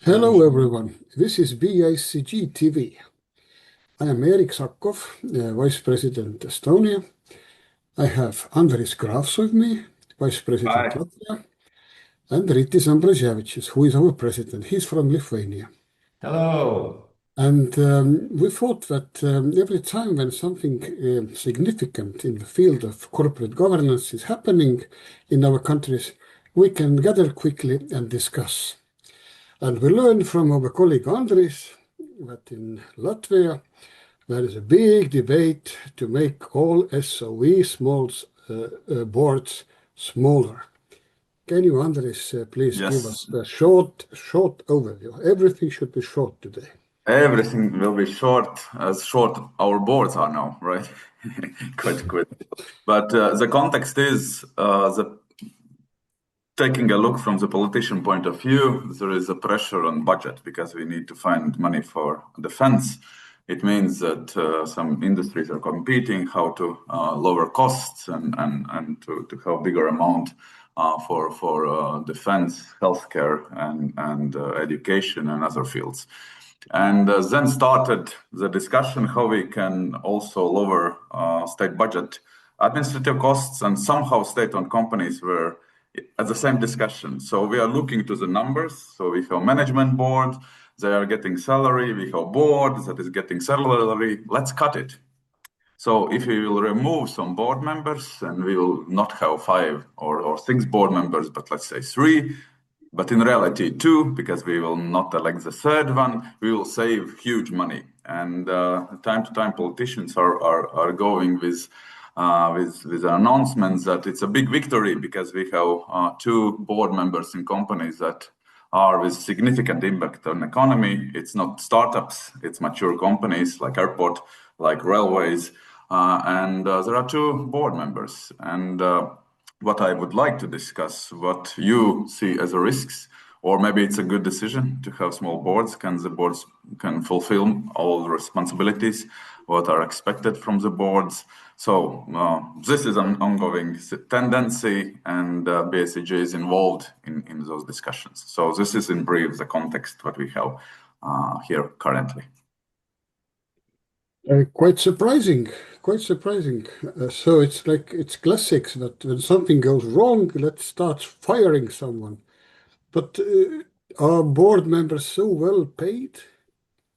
Hello everyone, this is BICG TV. I am Erik Sakov, Vice President Estonia. I have Andris Grafs with me, Vice President Hi. Latvia, and Rytis Ambrasevich, who is our President. He's from Lithuania. Hello. And we thought that every time when something significant in the field of corporate governance is happening in our countries, we can gather quickly and discuss. And we learned from our colleague Andris that in Latvia there is a big debate to make all SOE small boards smaller. Can you, Andris, please give us Yes, a short overview? Everything should be short today. everything will be short, as short our boards are now, right? Quite quick. But the context is taking a look from the politician point of view, there is a pressure on budget because we need to find money for defense. It means that some industries are competing how to lower costs and to have bigger amount for defense, healthcare, and education and other fields. And then started the discussion how we can also lower state budget administrative costs, and somehow state-owned companies were at the same discussion. So we are looking to the numbers. So we have management board, they are getting salary, we have board that is getting salary, let's cut it. So if we will remove some board members and we will not have 5 or 6 board members, but let's say 3, but in reality 2, because we will not elect the third one, we will save huge money. And time to time politicians are going with announcements that it's a big victory because we have 2 board members in companies that are with significant impact on economy. It's not startups, it's mature companies like airport, like railways, and there are 2 board members. And what I would like to discuss, what you see as a risks, or maybe it's a good decision to have small boards. Can the boards fulfill all the responsibilities, what are expected from the boards? So this is an ongoing tendency, and BICG is involved in those discussions. So this is in brief the context what we have here currently. Quite surprising. So it's classics that when something goes wrong, let's start firing someone. But are board members so well paid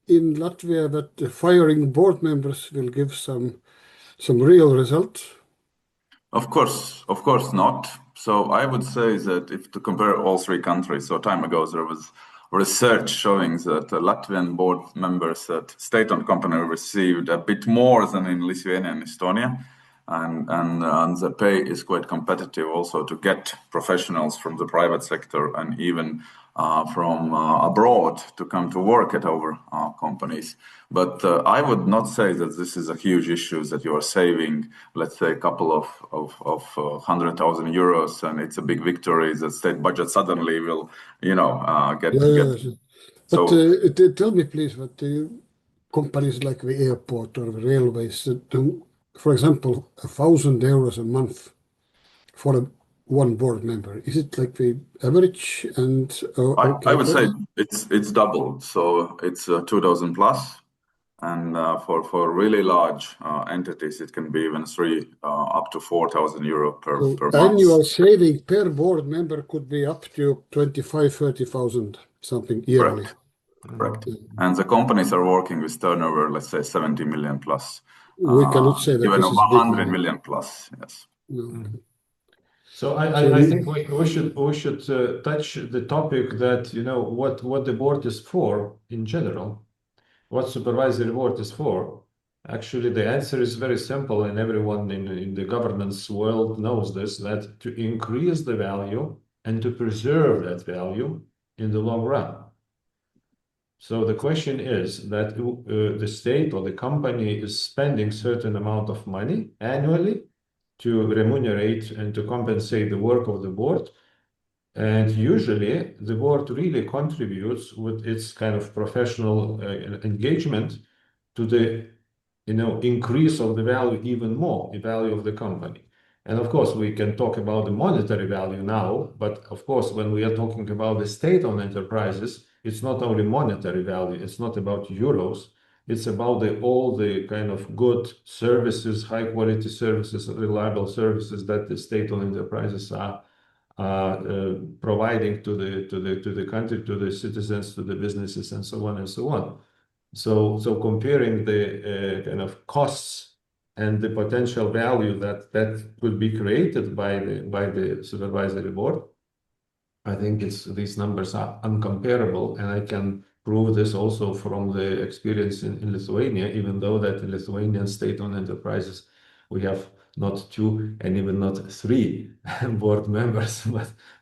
in Latvia that firing board members will give some real results? Of course not. So I would say that if to compare all 3 countries, so time ago there was research showing that Latvian board members at state-owned company received a bit more than in Lithuania and Estonia. And the pay is quite competitive also to get professionals from the private sector and even from abroad to come to work at our companies. But I would not say that this is a huge issue that you are saving, let's say, a couple of 100,000 euros, and it's a big victory that state budget suddenly will, get. Yes. So But tell me, please, what companies like the airport or the railways do, for example, 1,000 euros a month for one board member. Is it like the average? And I would say it's doubled, so it's 2,000 plus, and for really large entities, it can be even 3 up to 4,000 euro per month. Annual saving per board member could be up to 25,000-30,000 something yearly. Correct. And the companies are working with turnover, let's say 70 million plus. We cannot say that even this is 100 big million plus. Yes. No. So I think we should touch the topic that what the board is for in general, what supervisory board is for. Actually, the answer is very simple, and everyone in the governance world knows this: that to increase the value and to preserve that value in the long run. So the question is that the state or the company is spending certain amount of money annually to remunerate and to compensate the work of the board. And usually the board really contributes with its kind of professional engagement to the increase of the value even more, the value of the company. And of course, we can talk about the monetary value now, but of course, when we are talking about the state-owned enterprises, it's not only monetary value, it's not about euros, it's about all the kind of good services, high quality services, reliable services that the state-owned enterprises are providing to the country, to the citizens, to the businesses, and so on and so on. So comparing the kind of costs and the potential value that could be created by the supervisory board, I think these numbers are uncomparable, and I can prove this also from the experience in Lithuania, even though that in Lithuanian state-owned enterprises, we have not 2 and even not 3 board members,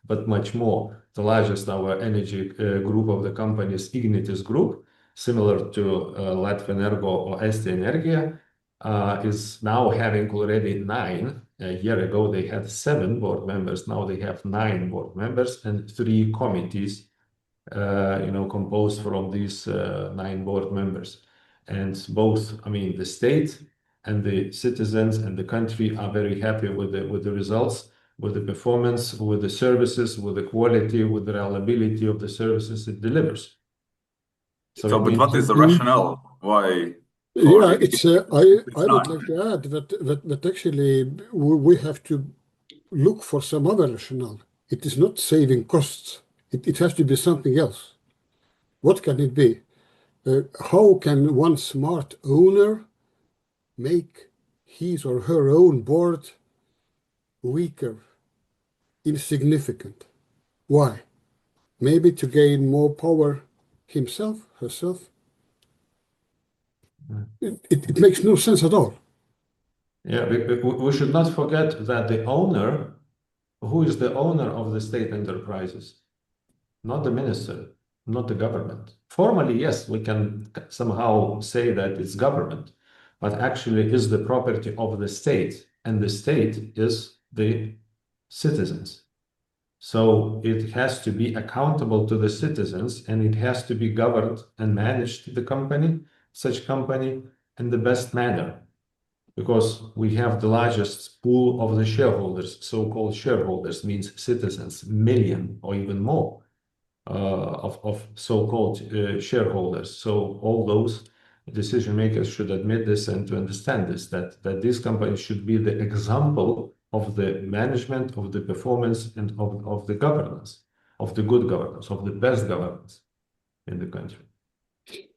but much more. The largest, our energy group of the companies, Ignitis Group, similar to Latvia Energo or Eesti Energia, is now having already 9. A year ago, they had 7 board members. Now they have 9 board members and 3 committees, composed from these 9 board members. And both, I mean, the state and the citizens and the country are very happy with the results, with the performance, with the services, with the quality, with the reliability of the services it delivers. So but what is the rationale? Why? Yeah, I would like to add that actually we have to look for some other rationale. It is not saving costs. It has to be something else. What can it be? How can one smart owner make his or her own board weaker, insignificant? Why? Maybe to gain more power himself, herself. It makes no sense at all. Yeah, we should not forget that the owner, who is the owner of the state enterprises? Not the minister, not the government. Formally, yes, we can somehow say that it's government, but actually is the property of the state, and the state is the citizens. So it has to be accountable to the citizens, and it has to be governed and managed, such company, in the best manner, because we have the largest pool of the shareholders. So-called shareholders means citizens, million or even more of so-called shareholders. So all those decision makers should admit this and to understand this, that these companies should be the example of the management, of the performance, and of the governance, of the good governance, of the best governance in the country.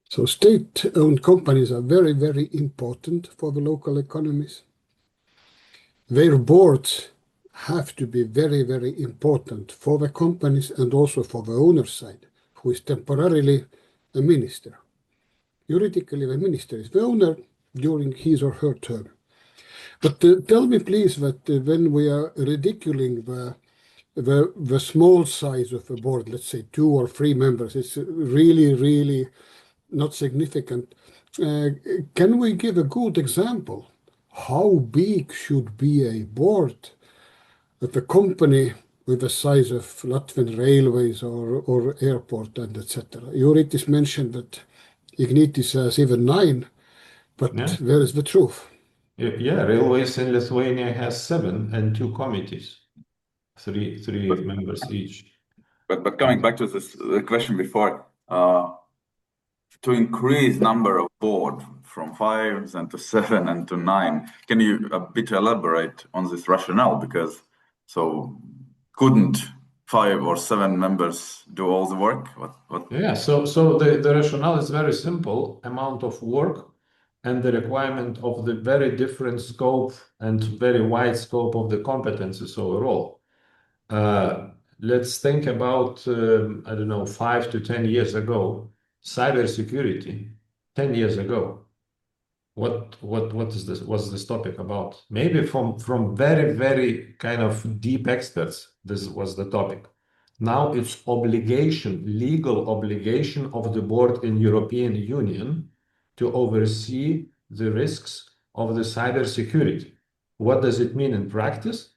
So state-owned companies are very, very important for the local economies. Their boards have to be very, very important for the companies and also for the owner side, who is temporarily a minister. Juridically, the minister is the owner during his or her term. But tell me, please, that when we are ridiculing the small size of a board, let's say 2 or 3 members, it's really, really not significant. Can we give a good example? How big should be a board of a company with the size of Latvian Railways or airport and etc.? Juritis mentioned that Ignitis has even 9, but where is the truth? Yeah, Railways in Lithuania has 7 and 2 committees, 3 members each. But coming back to the question before, to increase number of board from 5 and to 7 and to 9, can you a bit elaborate on this rationale? Because so couldn't 5 or 7 members do all the work? What? Yeah, so the rationale is very simple: amount of work and the requirement of the very different scope and very wide scope of the competences overall. Let's think about, I don't know, 5 to 10 years ago, cybersecurity. 10 years ago, what is this? What's this topic about? Maybe from very, very kind of deep experts, this was the topic. Now it's obligation, legal obligation of the board in European Union to oversee the risks of the cybersecurity. What does it mean in practice?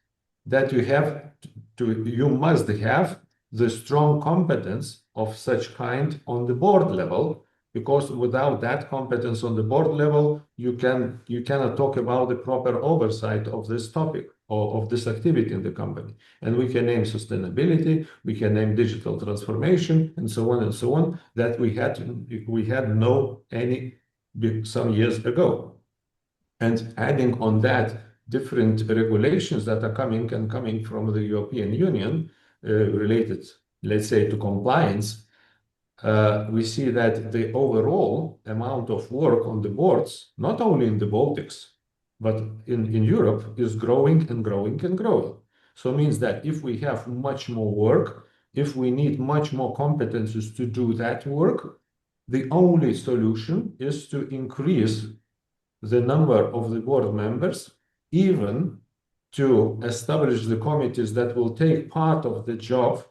That you must have the strong competence of such kind on the board level, because without that competence on the board level, you cannot talk about the proper oversight of this topic or of this activity in the company. And we can name sustainability, we can name digital transformation, and so on, that we had no any some years ago. And adding on that different regulations that are coming from the European Union related, let's say, to compliance, we see that the overall amount of work on the boards, not only in the Baltics, but in Europe, is growing and growing and growing. So it means that if we have much more work, if we need much more competencies to do that work, the only solution is to increase the number of the board members, even to establish the committees that will take part of the job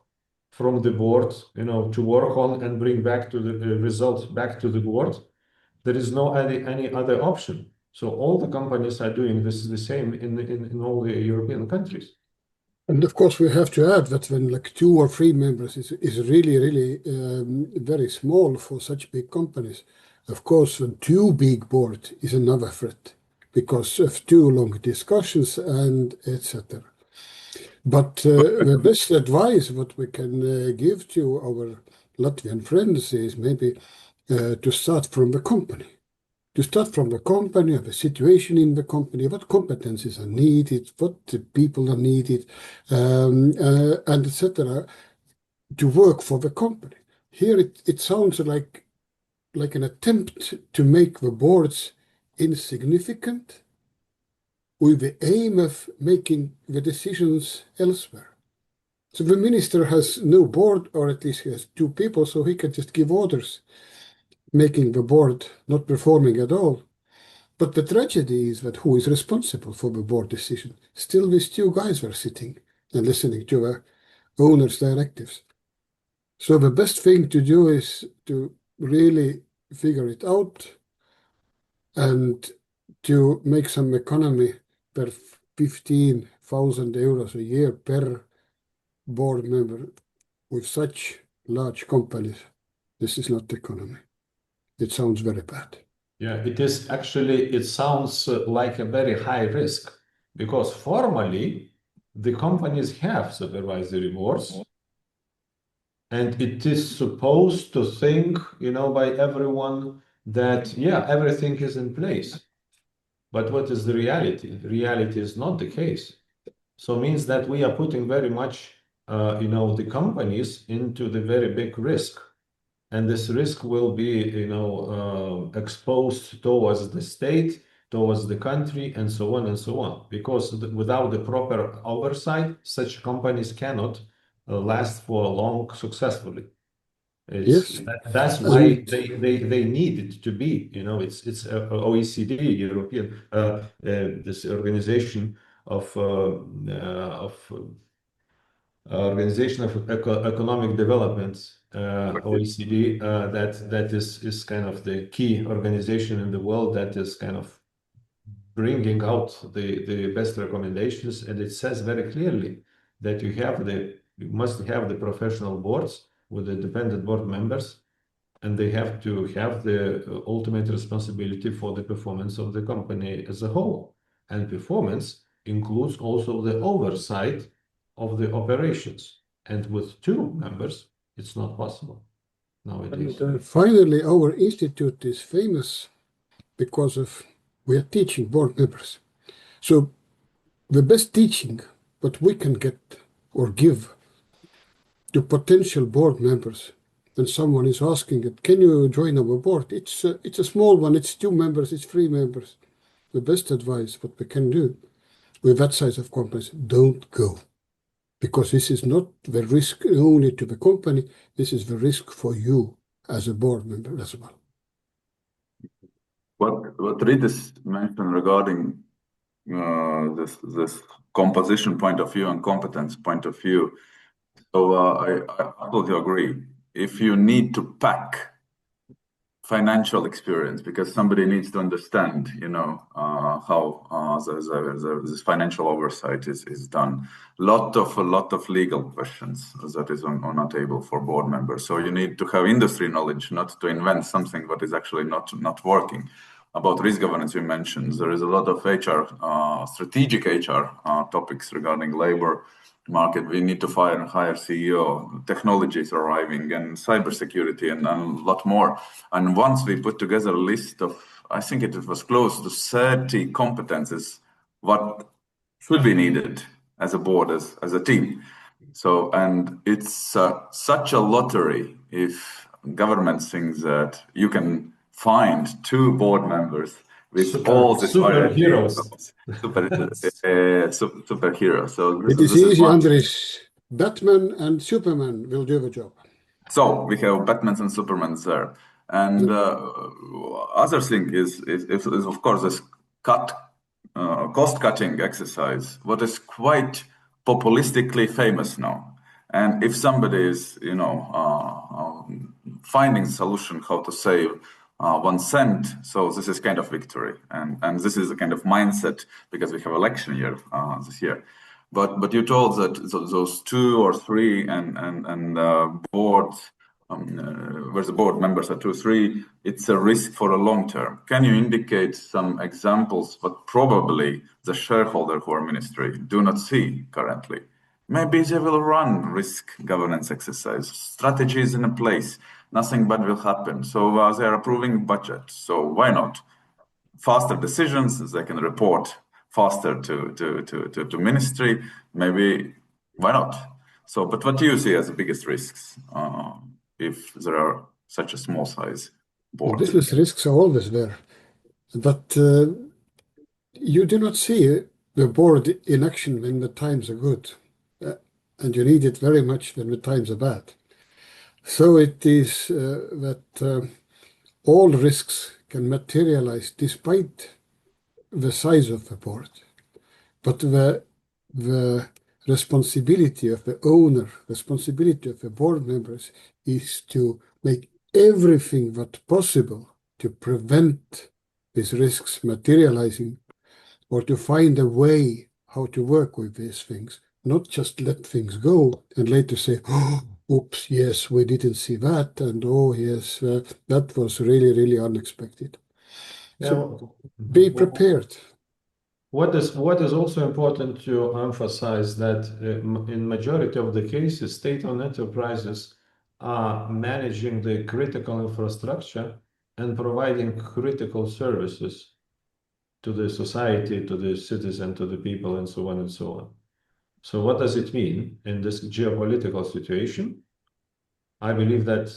from the board, to work on and bring back to the results back to the board. There is no any other option. So all the companies are doing this the same in all the European countries. And of course, we have to add that when like 2 or 3 members is really very small for such big companies. Of course, when too big board is another threat because of too long discussions and etc. But the best advice what we can give to our Latvian friends is maybe to start from the company. To start from the company, of the situation in the company, what competencies are needed, what people are needed, and etc. to work for the company. Here it sounds like an attempt to make the boards insignificant with the aim of making the decisions elsewhere. So the minister has no board, or at least he has 2 people, so he can just give orders, making the board not performing at all. But the tragedy is that who is responsible for the board decision? Still these 2 guys were sitting and listening to the owner's directives. So the best thing to do is to really figure it out and to make some economy per 15,000 euros a year per board member. With such large companies, this is not economy. It sounds very bad. Yeah, it is actually, it sounds like a very high risk, because formally the companies have supervisory boards, and it is supposed to think, by everyone that, yeah, everything is in place. But what is the reality? The reality is not the case. So it means that we are putting very much, the companies into the very big risk. And this risk will be, exposed towards the state, towards the country, and so on, because without the proper oversight, such companies cannot last for long successfully. Yes. That's why they need it to be, it's OECD, European, this organization of Economic Development, OECD, that is kind of the key organization in the world that is kind of bringing out the best recommendations, and it says very clearly that you must have the professional boards with the dependent board members, and they have to have the ultimate responsibility for the performance of the company as a whole. And performance includes also the oversight of the operations. And with 2 members, it's not possible nowadays. And finally, our institute is famous because we are teaching board members. So the best teaching what we can get or give to potential board members when someone is asking it, can you join our board? It's a small one, it's 2 members, it's 3 members. The best advice what we can do with that size of companies, don't go. Because this is not the risk only to the company, this is the risk for you as a board member as well. What Rytis mentioned regarding this composition point of view and competence point of view, so I absolutely agree. If you need to pack financial experience, because somebody needs to understand, how this financial oversight is done. A lot of legal questions that is on a table for board members. So you need to have industry knowledge, not to invent something that is actually not working. About risk governance, you mentioned there is a lot of HR, strategic HR topics regarding labor market. We need to hire CEO. Technology is arriving, and cybersecurity, and a lot more. And once we put together a list of, I think it was close to 30 competences, what should be needed as a board, as a team. So, and it's such a lottery if government thinks that you can find 2 board members with all the superheroes. Superheroes. So it is easy, Andres. Batman and Superman will do the job. So we have Batmans and Supermans there. And other thing is of course this cost-cutting exercise, what is quite populistically famous now. And if somebody is, finding a solution how to save 1 cent, so this is kind of victory, and this is a kind of mindset because we have election year this year. But you told that those 2 or 3 and boards where the board members are 2 or 3, it's a risk for a long term. Can you indicate some examples, but probably the shareholder who are ministry do not see currently? Maybe they will run risk governance exercise. Strategy is in a place. Nothing bad will happen. So they are approving budget. So why not? Faster decisions, they can report faster to ministry. Maybe why not? So, but what do you see as the biggest risks if there are such a small size board? The business risks are always there, but you do not see the board in action when the times are good, and you need it very much when the times are bad. So it is that all risks can materialize despite the size of the board, but the responsibility of the owner, responsibility of the board members is to make everything that possible to prevent these risks materializing, or to find a way how to work with these things, not just let things go and later say, oh, oops, yes, we didn't see that, and oh, yes, that was really, really unexpected. So be prepared. What is also important to emphasize that in majority of the cases, state-owned enterprises are managing the critical infrastructure and providing critical services to the society, to the citizen, to the people, and so on and so on. So what does it mean in this geopolitical situation? I believe that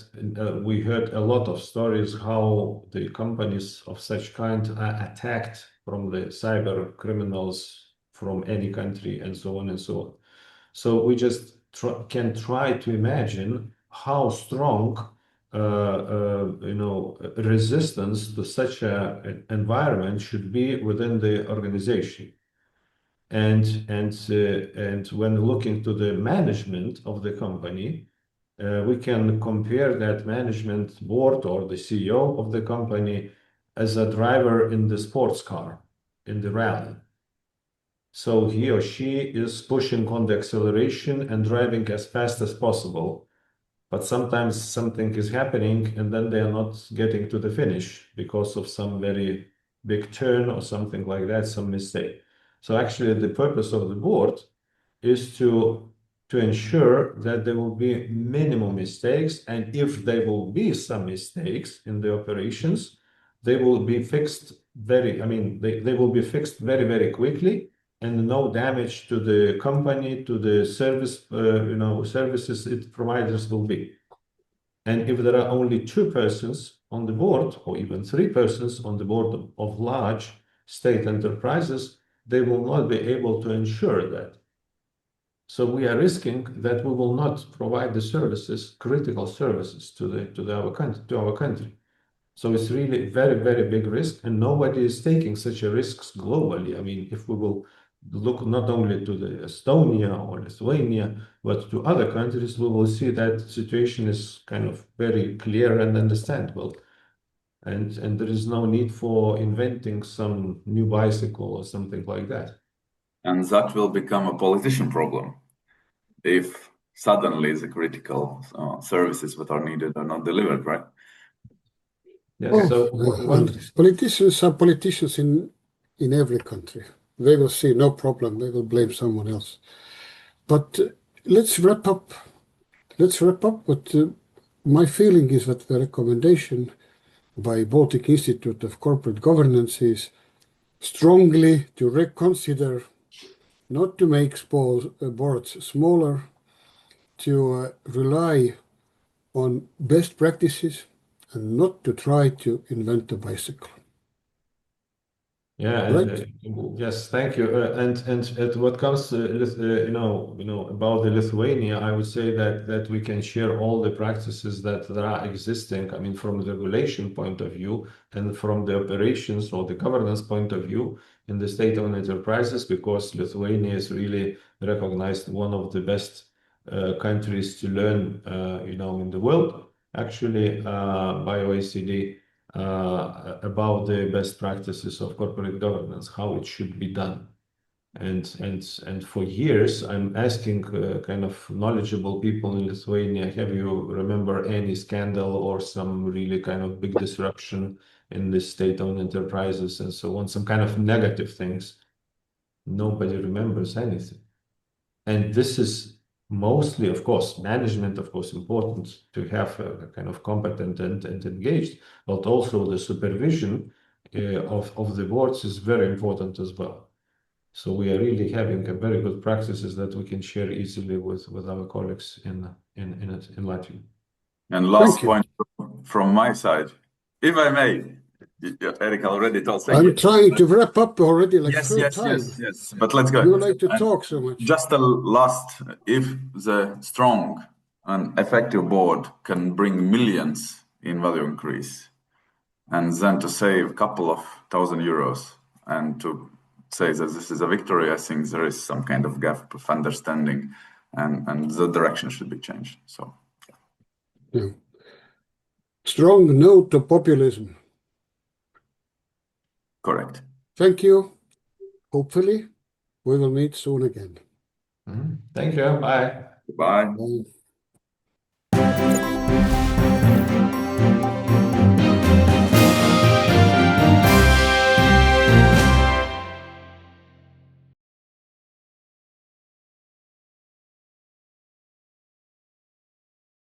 we heard a lot of stories how the companies of such kind are attacked from the cyber criminals from any country, and so on and so on. So we just can try to imagine how strong resistance to such an environment should be within the organization. And when looking to the management of the company, we can compare that management board or the CEO of the company as a driver in the sports car, in the rally. So he or she is pushing on the acceleration and driving as fast as possible. But sometimes something is happening and then they are not getting to the finish because of some very big turn or something like that, some mistake. So actually the purpose of the board is to ensure that there will be minimum mistakes, and if there will be some mistakes in the operations, they will be fixed they will be fixed very, very quickly, and no damage to the company, to the service, services it providers will be. And if there are only 2 persons on the board, or even 3 persons on the board of large state enterprises, they will not be able to ensure that. So we are risking that we will not provide the services, critical services, to our country. So it's really very, very big risk, and nobody is taking such a risks globally. I mean, if we will look not only to the Estonia or Lithuania, but to other countries, we will see that situation is kind of very clear and understandable. and there is no need for inventing some new bicycle or something like that. And that will become a politician problem if suddenly the critical services that are needed are not delivered, right? Yes. Oh, So Andres, politicians are politicians in every country. They will see no problem. They will blame someone else. But let's wrap up. But my feeling is that the recommendation by Baltic Institute of Corporate Governance is strongly to reconsider, not to make boards smaller, to rely on best practices and not to try to invent a bicycle. yeah, Right? yes, thank you. And what comes, about the Lithuania, I would say that we can share all the practices that are existing. I mean, from the regulation point of view and from the operations or the governance point of view in the state-owned enterprises, because Lithuania is really recognized one of the best countries to learn, in the world, actually, by OECD. About the best practices of corporate governance, how it should be done. And for years, I'm asking kind of knowledgeable people in Lithuania, have you remember any scandal or some really kind of big disruption in the state-owned enterprises and so on, some kind of negative things? Nobody remembers anything. And this is mostly, of course, management, of course, important to have a kind of competent and engaged, but also the supervision of the boards is very important as well. So we are really having a very good practices that we can share easily with our colleagues in Latvia. And last point from my side, if I may, Eric already told. I'm trying to wrap up already third time. Yes. But let's go. You like to talk so much. Just a last, if the strong and effective board can bring millions in value increase, and then to save a couple of €1,000 and to say that this is a victory, I think there is some kind of gap of understanding, and the direction should be changed. So, yeah. Strong no to populism. Correct. Thank you. Hopefully, we will meet soon again. Thank you. Bye. Bye. Bye.